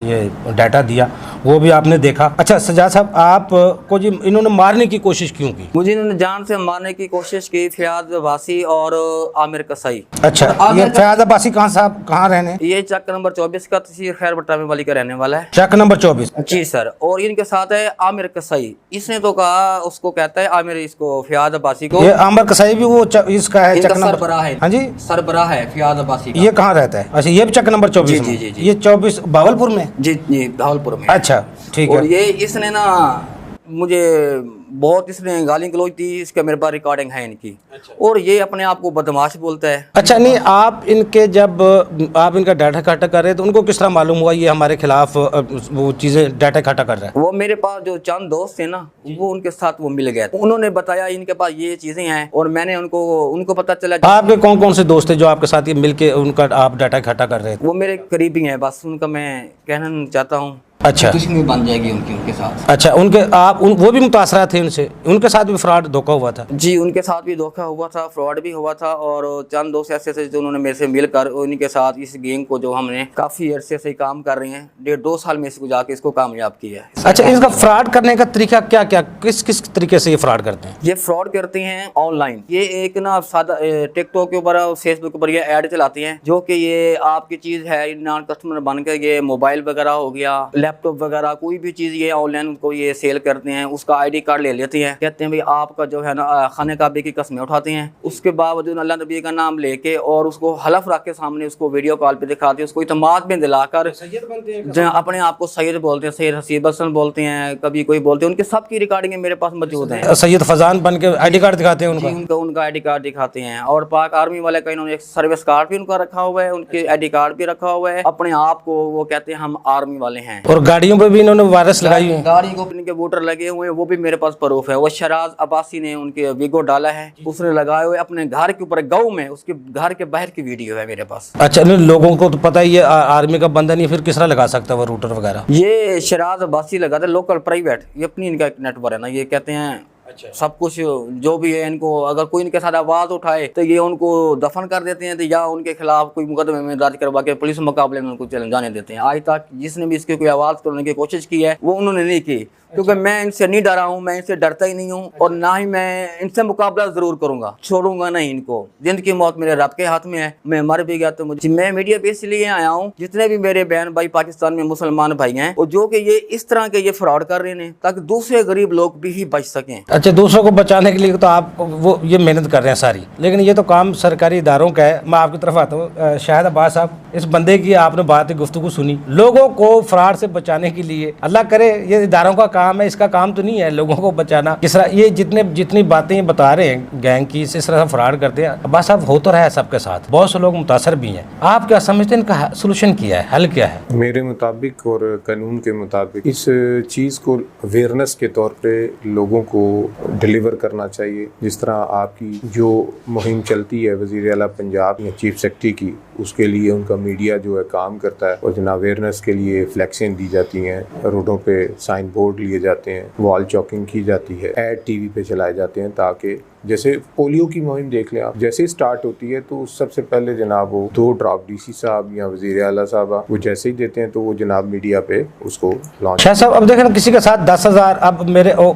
ये डाटा दिया, वो भी आपने देखा। अच्छा सजाद साहब, आप को जी इन्होंने मारने की कोशिश क्यों की? मुझे इन्होंने जान से मारने की कोशिश की, फयाज अब्बासी और आमिर कसाई। अच्छा, ये फयाज अब्बासी कहाँ साहब कहाँ रहने? ये चक नंबर 24 का तहसील खैर बट्टा में वाली का रहने वाला है। चक नंबर 24? जी सर। और इनके साथ है आमिर कसाई। इसने तो कहा, उसको कहता है आमिर, इसको फयाज अब्बासी को। ये आमिर कसाई भी वो इसका है, चक नंबर सरबराह है। हाँ जी, सरबराह है फयाज अब्बासी का। ये कहाँ रहता है? अच्छा, ये भी चक नंबर 24 में? जी। ये 24 भावलपुर में? जी भावलपुर में। अच्छा ठीक है। और ये इसने ना मुझे बहुत इसने गाली गलौज दी, इसका मेरे पास रिकॉर्डिंग है इनकी। और ये अपने आप को बदमाश बोलता है। अच्छा, नहीं आप इनके जब आप इनका डाटा इकट्ठा कर रहे हैं तो उनको किस तरह मालूम हुआ ये हमारे खिलाफ वो चीजें डाटा इकट्ठा कर रहा है? वो मेरे पास जो चंद दोस्त थे ना, वो उनके साथ वो मिल गए, उन्होंने बताया इनके पास ये चीजें हैं। और मैंने उनको पता चला। आपके कौन कौन से दोस्त थे जो आपके साथ ये मिलके उनका आप डाटा इकट्ठा कर रहे थे? वो मेरे करीबी हैं, बस उनका मैं कहना नहीं चाहता हूँ। अच्छा, दुश्मनी बन जाएगी उनके साथ। अच्छा, उनके आप वो भी मुतासरा थे उनसे, उनके साथ भी फ्रॉड धोखा हुआ था? जी, उनके साथ भी धोखा हुआ था, फ्रॉड भी हुआ था। और चंद दोस्त ऐसे थे जो उन्होंने मेरे से मिलकर उनके साथ इस गैंग को, जो हमने काफी अरसे से काम कर रहे हैं, 1.5-2 साल में इसको जाके इसको कामयाब किया है। अच्छा, इसका फ्रॉड करने का तरीका क्या क्या, किस किस तरीके से ये फ्रॉड करते हैं? ये फ्रॉड करते हैं ऑनलाइन। ये एक ना सादा टिकटॉक के ऊपर, फेसबुक के ऊपर ये ऐड चलाती हैं, जो कि ये आपकी चीज है, नॉन कस्टमर बन के ये मोबाइल वगैरह हो गया, लैपटॉप वगैरह, कोई भी चीज ये ऑनलाइन उनको ये सेल करते हैं। उसका आईडी कार्ड ले लेते हैं, कहते हैं भाई आपका जो है ना खाने काबे की कस्में उठाते हैं। उसके बावजूद अल्लाह नबी का नाम लेके और उसको हलफ रख के सामने उसको वीडियो कॉल पे दिखाते हैं, उसको इतमाद में दिलाकर अपने आप को सैयद बोलते हैं, सैयद हसीब हसन बोलते हैं, कभी कोई बोलते हैं। उनके सब की रिकॉर्डिंग मेरे पास मौजूद है। सैयद फजान बन के आईडी कार्ड दिखाते हैं उनका आईडी कार्ड दिखाते हैं। और पाक आर्मी वाले का इन्होंने एक सर्विस कार्ड भी उनका रखा हुआ है, उनके आईडी कार्ड भी रखा हुआ है। अपने आप को वो कहते हैं हम आर्मी वाले हैं। और गाड़ियों पे भी इन्होंने वायरस लगाई है, गाड़ी को इनके वोटर लगे हुए हैं, वो भी मेरे पास प्रूफ है। वो शराज अब्बासी ने उनके वीगो डाला है, उसने लगाए हुए अपने घर के ऊपर गाँव में, उसके घर के बाहर की वीडियो है मेरे पास। अच्छा, नहीं लोगों को तो पता ही है आर्मी का बंदा नहीं, फिर किस तरह लगा सकता है वो रूटर वगैरह? ये शराज अब्बासी लगाता है, लोकल प्राइवेट, ये अपनी इनका नेटवर्क है ना, ये कहते हैं अच्छा, सब कुछ जो भी है इनको, अगर कोई इनके साथ आवाज उठाए तो ये उनको दफन कर देते हैं, तो या उनके खिलाफ कोई मुकदमे में दर्ज करवा के पुलिस मुकाबले में उनको चले जाने देते हैं। आज तक जिसने भी इसकी कोई आवाज करने की कोशिश की है वो उन्होंने नहीं की, क्योंकि मैं इनसे नहीं डरा हूँ, मैं इनसे डरता ही नहीं हूँ। और ना ही मैं इनसे मुकाबला जरूर करूंगा, छोड़ूंगा नहीं इनको। जिंदगी मौत मेरे रब के हाथ में है, मैं मर भी गया तो मुझे, मैं मीडिया पे इसलिए आया हूँ, जितने भी मेरे बहन भाई पाकिस्तान में मुसलमान भाई हैं, और जो कि ये इस तरह के ये फ्रॉड कर रहे हैं, ताकि दूसरे गरीब लोग भी ही बच सकें। अच्छा, दूसरों को बचाने के लिए तो आप वो ये मेहनत कर रहे हैं सारी, लेकिन ये तो काम सरकारी इदारों का है। मैं आपकी तरफ आता हूँ, शाहिद अब्बास साहब, इस बंदे की आपने बात गुफ्तगू सुनी, लोगों को फ्रॉड से बचाने के लिए, अल्लाह करे ये इदारों का काम है, इसका काम तो नहीं है लोगों को बचाना। किस तरह ये जितनी बातें बता रहे हैं गैंग की, इस तरह से फ्रॉड करते हैं, अब्बास साहब हो तो रहा है सबके साथ, बहुत से लोग मुतासर भी हैं। आप क्या समझते हैं इनका सोल्यूशन क्या है, हल क्या है? मेरे मुताबिक और कानून के मुताबिक इस चीज़ को अवेयरनेस के तौर पे लोगों को डिलीवर करना चाहिए। जिस तरह आपकी जो मुहिम चलती है वज़ीर आला पंजाब या चीफ सेक्रेटरी की, उसके लिए उनका मीडिया जो है काम करता है, और जना अवेयरनेस के लिए फ्लैक्सें दी जाती हैं, रोडों पे साइन बोर्ड लिए जाते हैं, वॉल चॉकिंग की जाती है, ऐड टीवी पे चलाए जाते हैं, ताकि जैसे पोलियो की मुहिम देख लें आप, जैसे ही स्टार्ट होती है तो सबसे पहले जनाब वो 2 ड्रॉप डीसी साहब या वज़ीर आला साहब वो जैसे ही देते हैं तो वो जनाब मीडिया पे उसको लॉन्च। शाह साहब, अब देखें ना, किसी के साथ 10,000, अब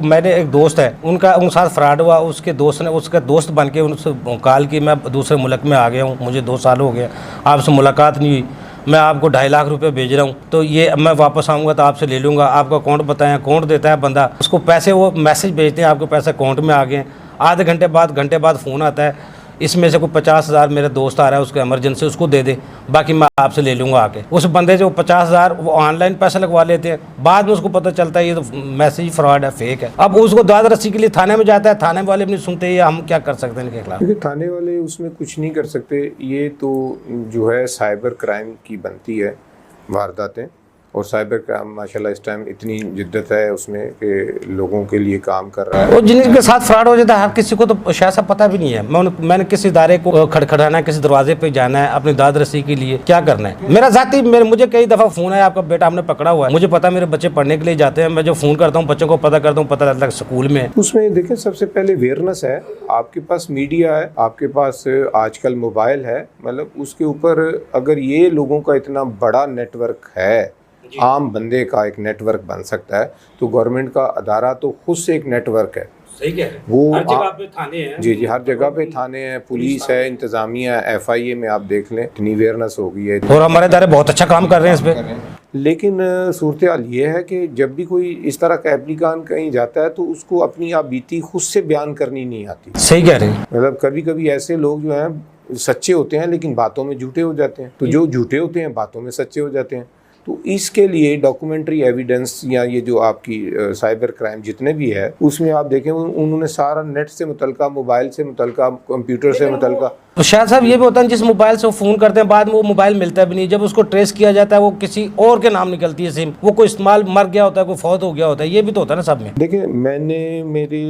मेरे एक दोस्त है, उनके साथ फ्रॉड हुआ, उसके दोस्त ने उसका दोस्त बन के उनसे कॉल की, मैं दूसरे मुल्क में आ गया हूँ, मुझे 2 साल हो गए, आपसे मुलाकात नहीं हुई, मैं आपको 2.5 लाख रुपए भेज रहा हूँ, तो ये मैं वापस आऊँगा तो आपसे ले लूँगा, आपका अकाउंट बताएं। अकाउंट देता है बंदा, उसको पैसे, वो मैसेज भेजते हैं आपके पैसे अकाउंट में आ गए। आधे घंटे बाद फ़ोन आता है, इसमें से कोई 50,000 मेरे दोस्त आ रहा है, उसको इमरजेंसी, उसको दे दे, बाकी मैं आपसे ले लूँगा आके। उस बंदे जो 50,000 वो ऑनलाइन पैसे लगवा लेते हैं, बाद में उसको पता चलता है ये तो मैसेज फ्रॉड है, फेक है। अब उसको दाद रस्सी के लिए थाने में जाता है, थाने वाले भी नहीं सुनते, ये हम क्या कर सकते हैं इनके खिलाफ? क्योंकि थाने वाले उसमें कुछ नहीं कर सकते, ये तो जो है साइबर क्राइम की बनती है वारदातें, और साइबर क्राइम माशाल्लाह इस टाइम इतनी जिद्दत है उसमें कि लोगों के लिए काम कर रहा है। और जिनके साथ फ्रॉड हो जाता है, हर किसी को तो शायद सब पता भी नहीं है। मैंने किस इदारे को खड़खड़ाना है, किसी दरवाजे पे जाना है, अपनी दाद रसी के लिए क्या करना है। मेरा जाती मुझे कई दफ़ा फ़ोन है, आपका बेटा हमने पकड़ा हुआ है, मुझे पता मेरे बच्चे पढ़ने के लिए जाते हैं, मैं जो फ़ोन करता हूँ बच्चों को पता करता हूँ, पता लगता है स्कूल में। उसमें देखें, सबसे पहले अवेयरनेस है, आपके पास मीडिया है, आपके पास आजकल मोबाइल है, मतलब उसके ऊपर अगर ये लोगों का इतना बड़ा नेटवर्क है आम बंदे का एक नेटवर्क बन सकता है। तो गवर्नमेंट का अदारा तो खुद से एक नेटवर्क है। सही कह रहे हैं। वो हर जगह पे थाने हैं। जी, हर जगह पे थाने हैं, पुलिस है, इंतजामिया है, FIA में आप देख लें इतनी अवेयरनेस हो गई है। और हमारे इदारे बहुत अच्छा काम कर रहे हैं इस पे। लेकिन सूरत हाल ये है कि जब भी कोई इस तरह का एप्लीकान कहीं जाता है तो उसको अपनी आप बीती खुद से बयान करनी नहीं आती। सही कह रहे हैं। मतलब कभी कभी ऐसे लोग जो हैं सच्चे होते हैं लेकिन बातों में झूठे हो जाते हैं, तो जो झूठे होते हैं बातों में सच्चे हो जाते हैं। तो इसके लिए डॉक्यूमेंट्री एविडेंस या ये जो आपकी साइबर क्राइम जितने भी है उसमें आप देखें उन्होंने सारा नेट से मुतलका, मोबाइल से मुतलका, कंप्यूटर से मुतलका। तो शायद साहब ये भी होता है जिस मोबाइल से वो फ़ोन करते हैं बाद में वो मोबाइल मिलता भी नहीं, जब उसको ट्रेस किया जाता है वो किसी और के नाम निकलती है सिम, वो कोई इस्तेमाल मर गया होता है, कोई फौत हो गया होता है, ये भी तो होता है ना सब में। देखिए मैंने मेरी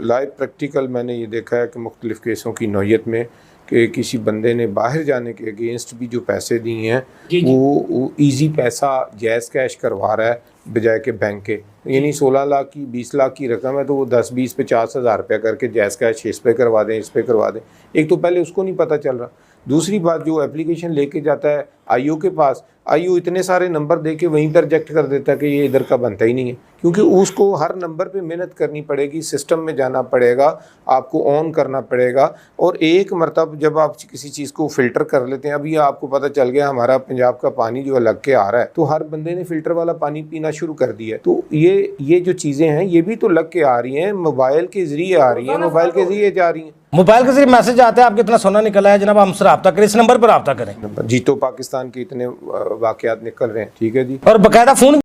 लाइव प्रैक्टिकल मैंने ये देखा है कि मुख्तलिफ़ केसों की नौयत में कि किसी बंदे ने बाहर जाने के अगेंस्ट भी जो पैसे दिए हैं वो ईजी पैसा जैज़ कैश करवा रहा है बजाय के बैंक के। यानी 16 लाख की 20 लाख की रकम है तो वो 10, 20, 50,000 रुपया करके जैज़ कैश इस पे करवा दें, इस पे करवा दें। एक तो पहले उसको नहीं पता चल रहा। दूसरी बात, जो एप्लीकेशन लेके जाता है IO के पास, IO इतने सारे नंबर दे के वहीं पर रिजेक्ट कर देता है कि ये इधर का बनता ही नहीं है, क्योंकि उसको हर नंबर पे मेहनत करनी पड़ेगी, सिस्टम में जाना पड़ेगा, आपको ऑन करना पड़ेगा। और एक मरतब जब आप किसी चीज़ को फ़िल्टर कर लेते हैं, अभी आपको पता चल गया हमारा पंजाब का पानी जो अलग के आ रहा है, तो हर बंदे ने फ़िल्टर वाला पानी पीना शुरू कर दिया है। तो ये जो चीज़ें हैं ये भी तो लग के आ रही हैं, मोबाइल के ज़रिए आ रही हैं, मोबाइल के ज़रिए जा रही हैं। मोबाइल के जरिए मैसेज आता है आपको इतना सोना निकला है जनाब, हमसे रब्ता करें, इस नंबर पर रब्ता करें। जी, तो पाकिस्तान के इतने वाक़यात निकल रहे हैं, ठीक है जी। और बाकायदा फ़ोन